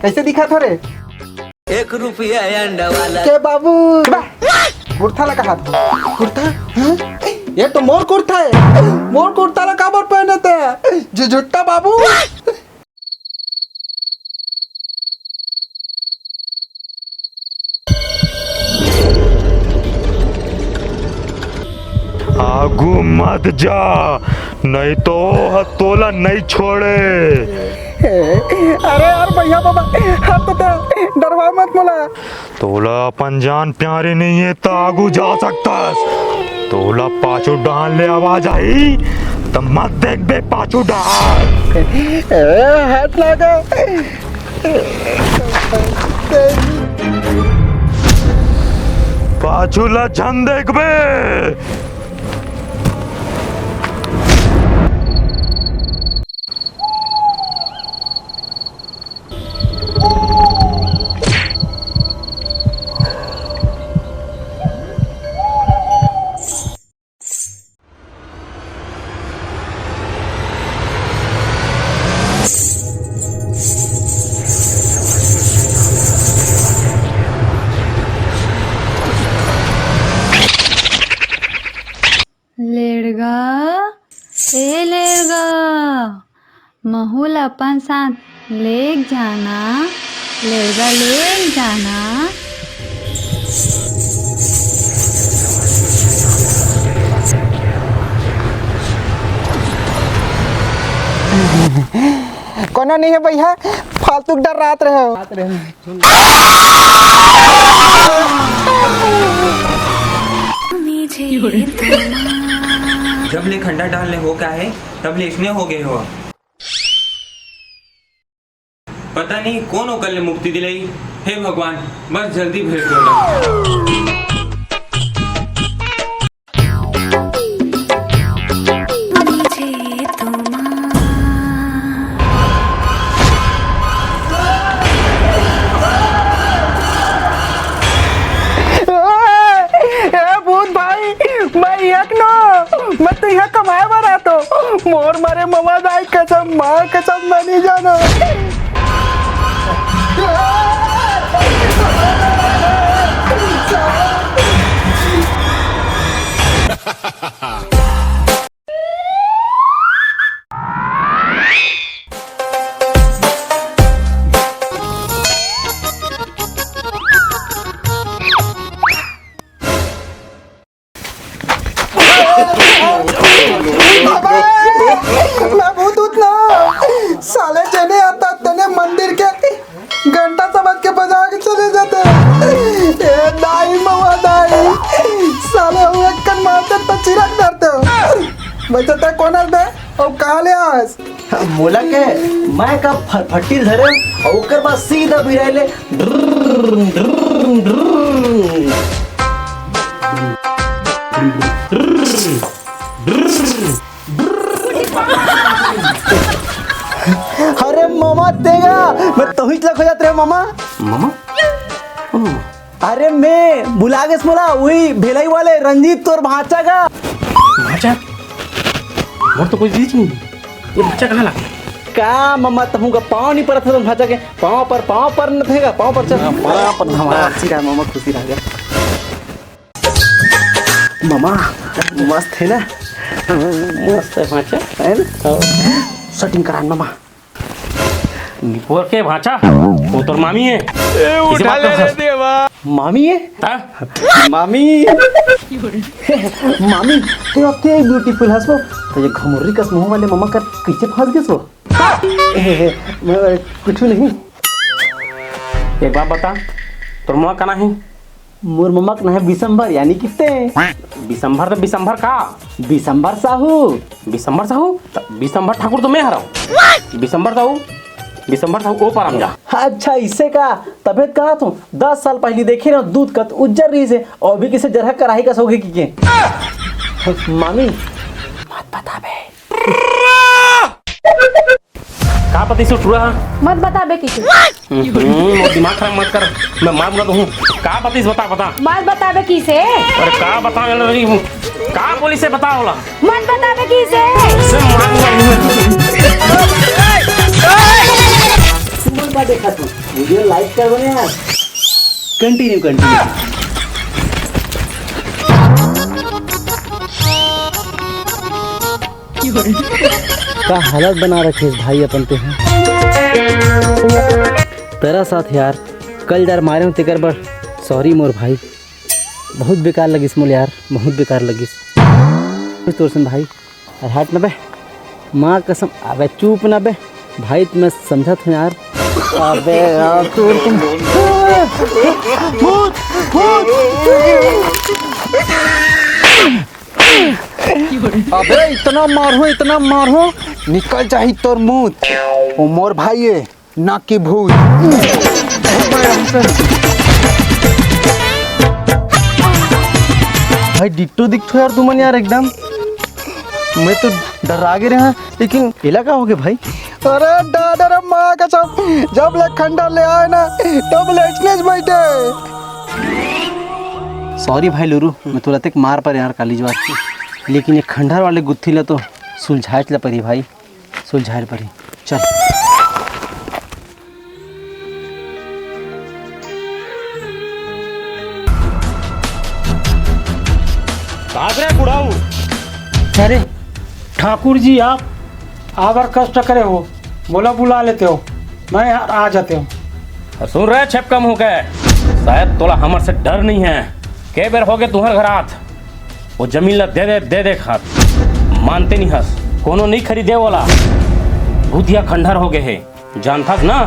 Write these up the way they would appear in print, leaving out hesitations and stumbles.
कैसे दिखा था रे? 1 रुपया अंडा वाला के बाबू कुर्ता लगा हाथ कुर्ता ये तो मोर कुर्ता है। मोर कुर्ता ला काबर पहने थे जो झुट्टा बाबू। आगू मत जा नहीं तो हथोला नहीं छोड़े। अरे यार भैया बाबा हाथ तो डरवा मत मोला। तोला अपन जान प्यारे नहीं है तो आगू जा सकता। तोला पाछू डाल ले आवाज आई तो मत देख बे पाछू डाल। हाथ लगा पाछू ला झन देख बे। लेड़गा ए लेड़गा महूल अपन साथ ले जाना। लेड़गा ले जाना। कोना नहीं है भैया फालतू डर रात रहे हो। जब ले खंडा डालने हो क्या है तब ले इसने हो गए हो। पता नहीं कौन होकर ले मुक्ति दिलाई। हे भगवान बस जल्दी भेज दो ना। मैं तो यहाँ कमाए बना तो मोर मारे ममा दाई कसम माँ कसम मैं नहीं जाना। मैं भूत उतना साले चने आता तने मंदिर के घंटा समझ के बजा के चले जाते। ए दाई मवा दाई साले हुए कन मारते तो चिरक डरते हो। बचता कौन है बे और कहाँ ले आस मोला के मैं का फट्टी धरे और ओकर बाद सीधा भिराइले। अरे मामा देगा मैं तो ही हो जाते मामा। मामा अरे मैं बुला के बोला वही भिलाई वाले रंजीत तोर भाचा का भाचा और तो कोई चीज नहीं। ये बच्चा कहाँ लगा का मामा तहु का पाँव नहीं पड़ा था भाचा के पाँव पर न थेगा पाँव पर चल पाँव पर धमाका अच्छी रहा मामा खुशी रह गया। मामा मस्त है ना मस्त है भाचा है ना सेटिंग करा मामा। निपोर के भाचा वो तो मामी है। उठा ले रे देवा। मामी है मामी मामी तो अब ते ब्यूटीफुल हंसो तो ये घमुर्री कस मुंह वाले मामा का पीछे फंस गए सो। मैं कुछ नहीं। एक बात बता तोर माँ का नहीं मोर मामा का है बिसंबर यानी कितने बिसंबर तो बिसंबर का बिसंबर साहू बिसंबर ठाकुर तो मैं हराऊ। बिसंबर साहू ओ पर जा। अच्छा इससे का तबियत कहा तू 10 साल पहले देखे ना दूध का उज्जर रही से और भी किसे जरह कराही का सोगे की के मामी मत बता बे का पति से उठ रहा मत बता बे किसी। मोर दिमाग खराब मत कर मैं मार दूंगा हूँ। का पति से बता मत बता बे किसे। अरे का बता का पुलिस से बता होला मत बता बे किसे। देखा तू वीडियो लाइक कर दो यार। Continue continue. का हालत बना रखे इस भाई अपन पे हैं। तेरा साथ यार कल यार मारे हूँ तेकर बर सॉरी मोर भाई, बहुत बेकार लगिस मोल यार, बहुत बेकार लगिस तोर सन भाई। अरे हट न बे, माँ कसम। अबे चुप न बे भाई, तुम्हें समझत हूँ यार। अबे यार तोर तुम अबे इतना मारो निकल जाही तोर मुंह। ओ मोर भाई है ना की भूत। भाई डिट्टो दिखतो यार तुमन यार एकदम। मैं तो डरा गे रहा, लेकिन इलाका हो गया भाई। अरे दादा माँ कसम, जब ले खंडर ले आए ना तब ले इसने बैठे। सॉरी भाई लुरू, मैं तुरंत एक मार पर यार काली जवाब की, लेकिन ये खंडर वाले गुत्थी ले तो सुलझाए ला परी भाई, सुलझाए परी। चल बुढ़ाऊ। अरे ठाकुर जी, आप आवर कष्ट करे हो, बोला बुला लेते हो, मैं आ जाते हूँ। सुन रहे छेप कम हो गए, शायद तोला हमर से डर नहीं है। के बेर हो गए तुम्हारे घर आत, वो जमीन ला दे दे खात, मानते नहीं हस, कोनो नहीं खरीदे वाला भूतिया खंडर हो गए है, जानता ना।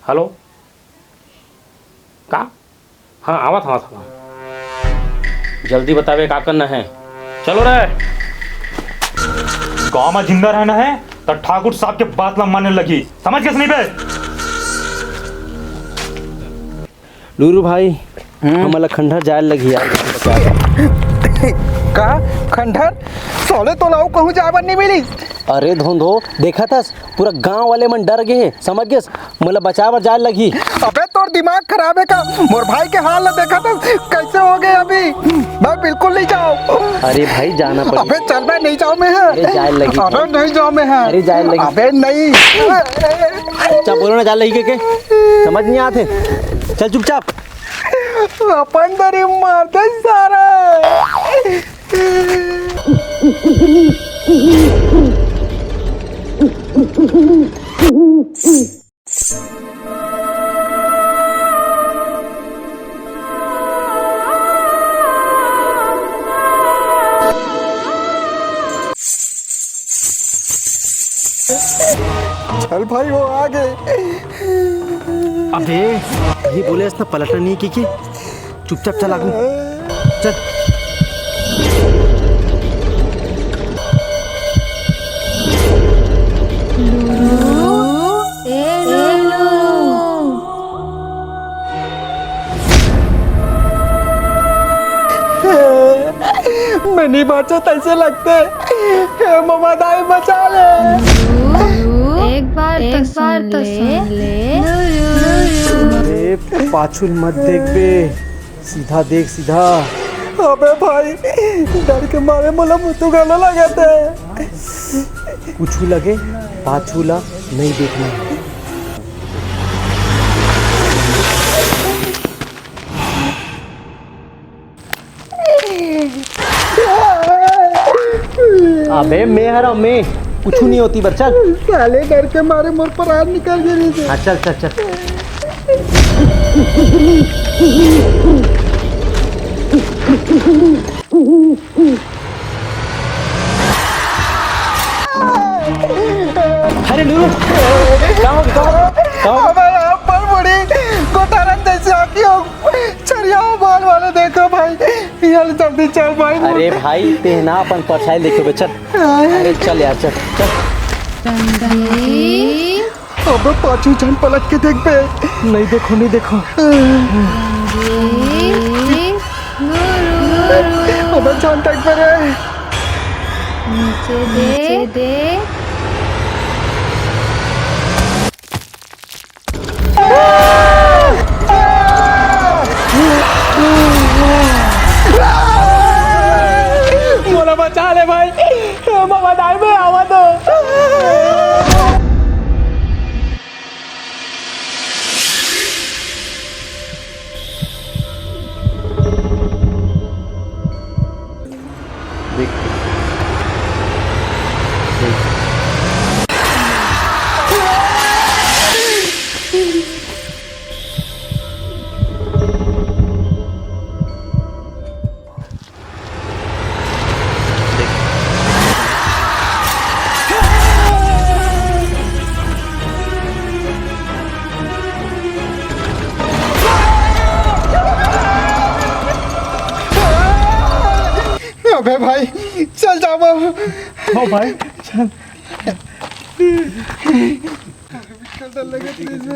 हेलो का? हाँ आवत था, जल्दी बतावे का करना है। चलो रे। गाँव में जिंदा रहना है तो ठाकुर साहब के बात ला मानने लगी, समझ गए नहीं बे? लूरू भाई हमारा खंडर जाए लगी यार। का खंडर सोले तो लाऊ कहूँ जावन नहीं मिली। अरे धोंधो देखा था पूरा गांव वाले मन डर गए, समझ गए, मतलब बचावर जाए लगी। अबे तोर दिमाग खराब है का? मोर भाई के हाल देखा था कैसे हो गए अभी। मैं बिल्कुल नहीं जाओ। अरे भाई जाना पड़ेगा। अबे चल मैं नहीं जाऊँ मैं है। अरे जाए लगी। अरे नहीं जाऊँ मैं है। अरे जाए लगी। अबे नहीं। अच्छा बोलो ना, जाए लगी के समझ नहीं आते, चल चुपचाप। अपन दरी मारते सारा। चल भाई वो आ गए। अबे ये बोले इसने पलटना नहीं की चुपचाप चल आगू चल। मैं नहीं बचा ऐसे लगते। ममा दाई बचा ले। एक बार तो सुन ले। अरे पाछुल मत देख बे, सीधा देख सीधा। अबे भाई डर के मारे मोला मुतु गाना लगाते। कुछ लगे पाछूला नहीं देखना। अबे मैं हरा मैं कुछ नहीं होती बच्चा। साले डर के मारे मोर पर आज निकल गए। हाँ चल चल चल। अरे नूरू पर बड़ी गोटारन जैसे आकी हो चरिया बाल वाले देखो भाई। यार जल्दी चल भाई। अरे भाई तेना अपन परछाई देखे बे चल। अरे चल यार चल चल। अब पाछू जन पलट के देख बे। नहीं देखो नहीं देखो। अब जान तक पे रे। नीचे दे। बोला बचा ले भाई, मामा दाई में आवा तो। अबे भाई चल जाओ। हो भाई डर लगे प्लीज।